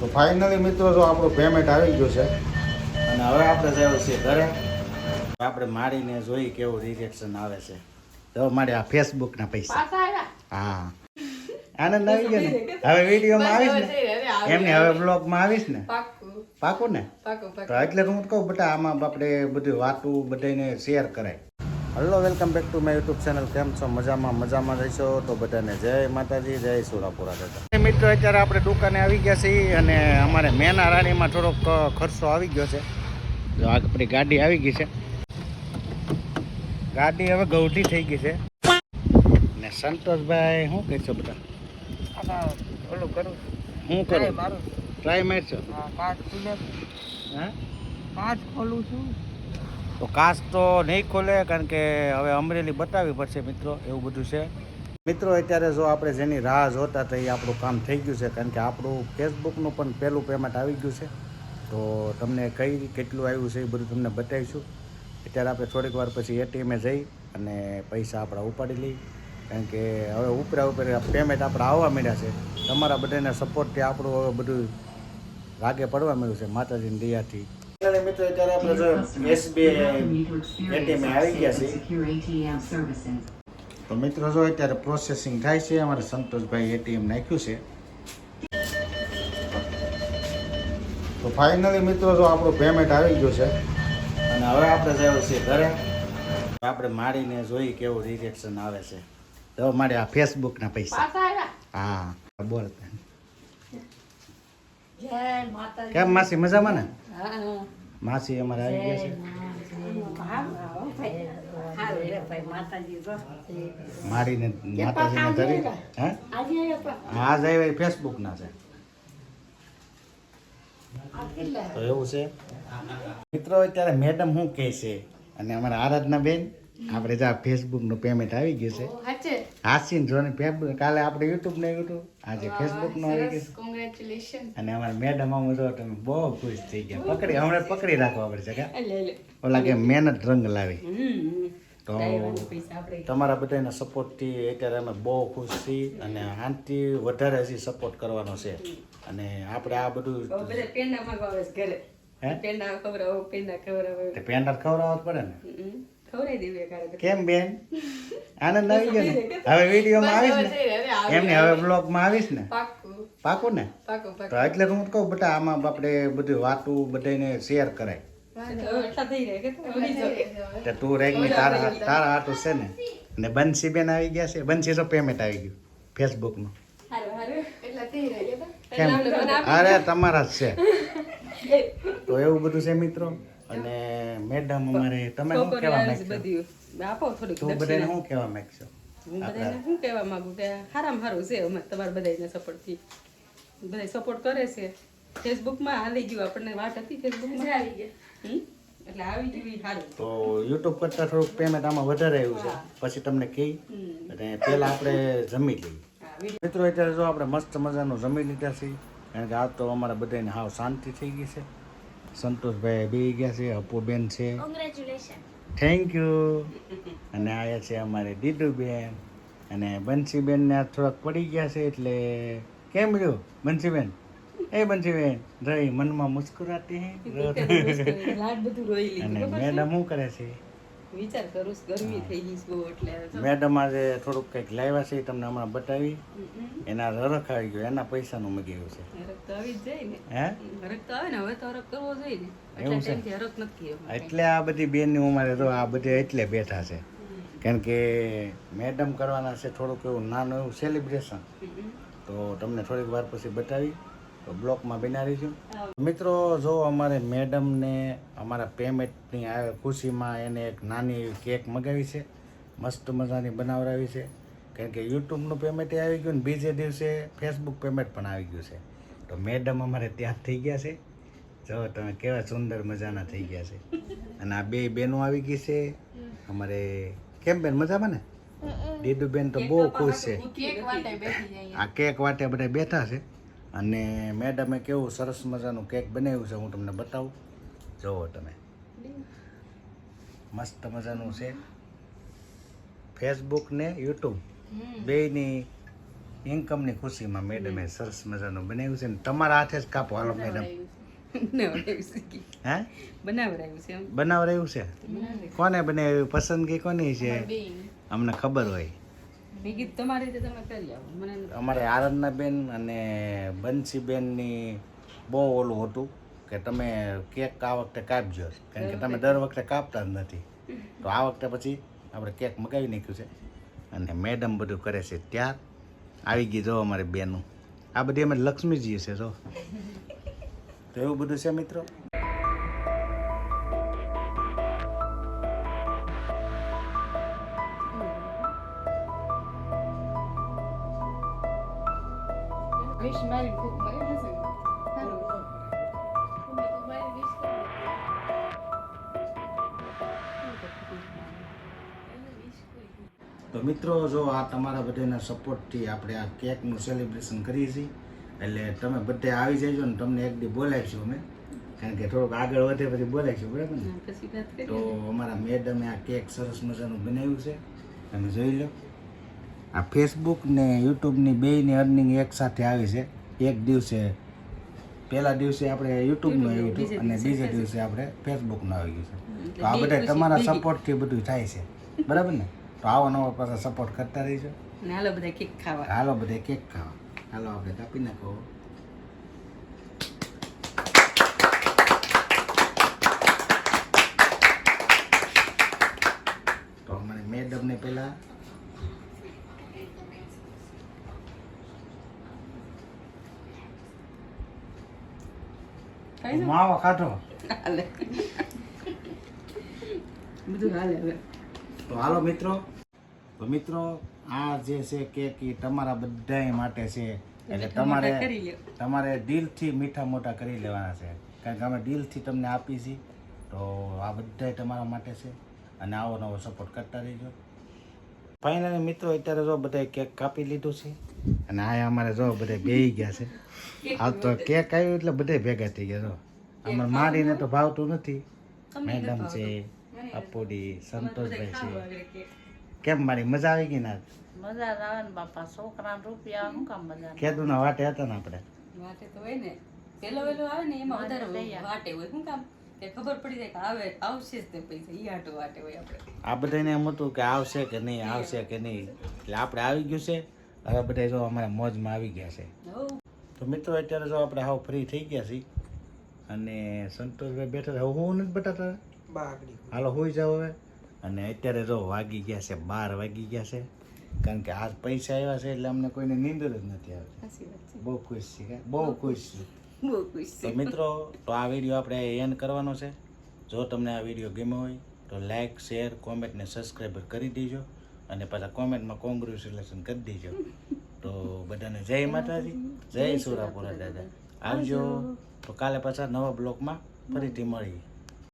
તો ફાઇનલી મિત્રો જો આપણું પેમેન્ટ આવી ગયું છે અને હવે આપણે જઈએ છીએ ઘરે. આપણે મારીને જોઈ કેવું રિએક્શન આવે છે. તો મારે આ ફેસબુકના પૈસા. હા આનંદ આવી ગયો ને. હવે વિડીયોમાં આવીશ ને એમને હવે બ્લોગમાં આવીશ ને. પાકું ને. તો એટલે હું કહું બેટા આમાં આપણે બધું વાતું બધાને શેર કરાય. Hello welcome back to my YouTube channel. કેમ છો? મજામાં રહીશો તો બધાને જય માતાજી, જય સુરાપુરા દાદા. મિત્રો અત્યારે આપણે દુકાને આવી ગયા છીએ અને અમારે મેના રાણીમાં થોડોક ખર્ચો આવી ગયો છે. તો આપણી ગાડી આવી ગઈ છે. ગાડી હવે ગૌઠી થઈ ગઈ છે. ને સંતોષભાઈ શું કહેશો બધા? ઓલું કરું શું કરું? ટ્રાય મારશો? કાચ ખોલું છું. તો કાચ તો નહીં ખોલે કારણ કે હવે અમરેલી બતાવવી પડશે મિત્રો, એવું બધું છે. મિત્રો અત્યારે જો આપણે જેની રાહ જોતા હતા એ આપણું કામ થઈ ગયું છે કારણ કે આપણું ફેસબુકનું પણ પહેલું પેમેન્ટ આવી ગયું છે. તો તમને કેટલું આવ્યું છે એ બધું તમને બતાવીશું. અત્યારે આપણે થોડીક વાર પછી એટીએમે જઈ અને પૈસા આપણા ઉપાડી લઈ કારણ કે હવે ઉપર પેમેન્ટ આપણે આવવા માંડ્યા છે. તમારા બધાના સપોર્ટથી આપણું હવે બધું રાગે પડવા મળ્યું છે માતાજીની દયાથી. મિત્રો અત્યારે આપણે જો એસબીઆઈ એટીએમ આવી ગયા છે. તો મિત્રો જો અત્યારે પ્રોસેસિંગ થાય છે. અમારે સંતોષભાઈ એટીએમ નાખ્યું છે. તો ફાઇનલી મિત્રો જો આપણું પેમેન્ટ આવી ગયું છે અને હવે આપણે જઈએ છીએ ઘરે. આપણે મારીને જોઈ કેવું રિએક્શન આવે છે. તો મારે આ ફેસબુકના પૈસા. હા બોલ. કેમ માસી મજામાં ને? માસી અમારે આવી ગયા છે. મારીને માતાજીને ધરી હે હા જાય ફેસબુકના છે. તો એવું છે મિત્રો. અત્યારે મેડમ શું કહે છે અને અમારા આરાધના બેન આપણે જે ફેસબુકનું પેમેન્ટ આવી ગયું છે. હાસીન જોને કાલે આપણે યુટ્યુબ આજે ફેસબુકનું આવી ગયું. કોંગ્રેચ્યુલેશન. અને અમારા મેડમ આમ જો તમે બહુ ખુશ થઈ ગયા. હમણાં પકડી રાખવા પડશે કે ઓલા કે મહેનત રંગ લાવી. તો તમારા બધાના સપોર્ટથી અત્યારે અમે બહુ ખુશ છીએ અને આનાથી વધારે હજી સપોર્ટ કરવાનો છે. અને આપણે આ બધું પેંડા ખવડાવવા પડે ને. કેમ બેન આનંદ આવી ગયો ને? હવે વિડીયોમાં આવીશ ને એમને હવે બ્લોગમાં આવીશ ને. પાકું ને. તો એટલે હું કહું બેટા આમાં આપણે બધું વાતું બધાને શેર કરાય. તું રેગની તારા હાટું છે ને. અને બંસી બેન આવી ગયા છે. બંસી તો પેમેન્ટ આવી ગયું ફેસબુકનું. કેમ? અરે તમારા જ છે. તો એવું બધું છે મિત્રો. અને મેડમ અમારે તમે શું કહેવા માંગશો? તું બધાને શું કહેવા માંગશો? હું બધાને શું કહેવા માંગુ કે સારામાં સારું છે અમે તમારા બધાના સપોર્ટથી. બધા સપોર્ટ કરે છે. ફેસબુકમાં હાલી ગયું આપણને વાત હતી ફેસબુકમાં આવી ગયા એટલે આવી ગયું સારું. તો યુટ્યુબ કરતાં થોડુંક પેમેન્ટ આમાં વધારે આવ્યું છે. પછી તમને કહી અને પહેલાં આપણે જમી લઈએ. મિત્રો અત્યારે જો આપણે મસ્ત મજાનું જમી લીધા છીએ કારણ કે આ તો અમારા બધાને હાવ શાંતિ થઈ ગઈ છે. સંતોષભાઈ બેસી ગયા છે. અપુબેન છે. Thank you. અને આયા છે અમારે દીદુબેન અને બંસીબેનને થોડાક પડી ગયા છે એટલે કેમ રહ્યું બંસીબેન? એ બંસીબેન રહી મનમાં મુસ્કુરાતી હે. અને મેડમ શું કરે છે? વિચાર કરું ગરમી થઈ ગઈ બહુ એટલે મેડમ આજે થોડુંક કંઈક લાવ્યા છે તમને હમણાં બતાવી. એના રરખ આવી ગયો એના પૈસાનું મગાવ્યું છે. હરખ તો આવી જ જાય ને. હે હરખ તો આવે ને હવે તો હરખ કરવો જોઈએ ને. એવું છે. હરખ નથી એટલે આ બધી બેનની ઉંમરે તો આ બધી એટલે બેઠા છે કારણ કે મેડમ કરવાના છે થોડુંક એવું નાનું એવું સેલિબ્રેશન. તો તમને થોડીક વાર પછી બતાવી તો બ્લોકમાં બનાવી છું. મિત્રો જો અમારે મેડમને અમારા પેમેન્ટની ખુશીમાં એને એક નાની એવી કેક મગાવી છે. મસ્ત મજાની બનાવડાવી છે કારણ કે યુટ્યુબનું પેમેન્ટ આવી ગયું ને બીજે દિવસે ફેસબુક પેમેન્ટ પણ આવી ગયું છે. તો મેડમ અમારે ત્યાં થઈ ગયા છે. જો તમે કેવા સુંદર મજાના થઈ ગયા છે. અને આ બે બેનો આવી ગઈ છે અમારે. કેમ બેન મજામાં ને? દીદુબેન તો બહુ ખુશ છે. આ કેક વાટે બધા બેઠા છે અને મેડમે કેવું સરસ મજાનું કેક બનાવ્યું છે. હું તમને બતાવું. જોવો તમે મસ્ત મજાનું છે. ફેસબુક ને યુટ્યુબ બેયની ઇન્કમની ખુશીમાં મેડમે સરસ મજાનું બનાવ્યું છે ને તમારા હાથે જ કાપો હાલો મેડમ. બનાવડાવ્યું છે હે બનાવડાવ્યું છે એમ બનાવરાયું છે? કોને બનાવ્યું? પસંદગી કોની છે? અમને ખબર હોય. મેં કીધું તમારી રીતે તમે કરી આવો મને અમારે આરાધના બેન અને બંસી બેનની બહુ ઓલું હતું કે તમે કેક આ વખતે કાપજો, કારણ કે તમે દર વખતે કાપતા જ નથી. તો આ વખતે પછી આપણે કેક મગાવી નાખ્યું છે અને મેડમ બધું કરે છે. ત્યાર આવી ગઈ જો અમારી બેનું. આ બધી અમે લક્ષ્મીજી છે જો. તો એવું બધું છે મિત્રો. વિશ મારી ખૂબ મારી હશે હાલો તો મિત્રો જો આ તમારા બધાના સપોર્ટથી આપણે આ કેકનું સેલિબ્રેશન કરીએ છીએ. એટલે તમે બધે આવી જજો ને તમને એક દી બોલાવીશું અમે, કારણ કે થોડુંક આગળ વધે પછી બોલાવીશું, બરાબર ને? પછી વાત કરીએ. તો અમારા મેડમે આ કેક સરસ મજાનું બનાવ્યું છે, તમે જોઈ લો. આ ફેસબુક ને યુટ્યુબની બેયની અર્નિંગ એક સાથે આવી છે એક દિવસે. પહેલા દિવસે આપણે યુટ્યુબનું આવ્યું હતું અને બીજે દિવસે આપણે ફેસબુકનું આવી ગયું છે. તો આ બધા તમારા સપોર્ટથી બધું થાય છે, બરાબર ને? તો આવો નવો પાછા સપોર્ટ કરતા રહીજો. ને હાલો બધા કેક ખાવા. હાલો બધે કેક ખાવા. હાલો આપણે કાપી નાખો. તો અમારે મેડમને પહેલા ખાઈ લો. માવો ખાધો. હાલે બધું હાલે હવે. તો હાલો મિત્રો. તો મિત્રો આ જે છે કેક એ તમારા બધાય માટે છે. એટલે તમારે કરી લ્યો. તમારે દિલથી મીઠા મોટા કરી લેવાના છે, કારણ કે અમે દિલથી તમને આપી છીએ. તો આ બધાય તમારા માટે છે અને આવો નવો સપોર્ટ કરતા રહીજો. ફાઇનલી મિત્રો અત્યારે જો બધાય કેક કાપી લીધું છે અને આ અમારે જો બધા બેહી ગયા છે. હાલ તો કેક આવ્યું એટલે બધા ભેગા થઈ ગયા. જો અમારે મારીને તો ભાવતું નથી. મેડમ છે, અપોડી, સંતોષભાઈ છે. કેમ મારી મજા આવી ગઈ ને? મજા જ આવે ને બાપા, છોકરાને રૂપિયા શું કામ મજા ખેડૂના વાટે હતા ને આપણે. વાટે તો હોય ને, પેલો વેલો આવે ને એમાં વધારે વાટે હોય. શું કામ કે ખબર પડી જાય કે આવે આવશે જ તે પૈસા ઈ આટો વાટે હોય આપણે. આ બધાને એમ હતું કે આવશે કે નહીં, આવશે કે નહીં. એટલે આપણે આવી ગયું છે. હવે બધા જો અમારા મોજમાં આવી ગયા છે. હો તો મિત્રો અત્યારે જો આપણે હાવ ફ્રી થઈ ગયા છીએ અને સંતોષભાઈ બેઠા છે. હવે હું નથી બતાતા. હાલો હોઈ જાવ હવે. અને અત્યારે જો વાગી ગયા છે 12 વાગી ગયા છે, કારણ કે આજ પૈસા આવ્યા છે એટલે અમને કોઈને નીંદર જ નથી આવતી. સાચી વાત છે. બહુ ખુશ છે, બહુ ખુશ છે. બહુ ખુશ તો મિત્રો તો આ વિડીયો આપણે એન્ડ કરવાનો છે. જો તમને આ વિડીયો ગમ્યો હોય તો લાઈક, શેર, કોમેન્ટ ને સબસ્ક્રાઈબ કરી દેજો અને પાછા કોમેન્ટમાં કોંગ્રેચ્યુલેશન કરી દેજો. તો બધાને જય માતાજી, જય સુરાપુરા દાદા. આવજો. તો કાલે પાછા નવા બ્લોગમાં ફરીથી મળીએ.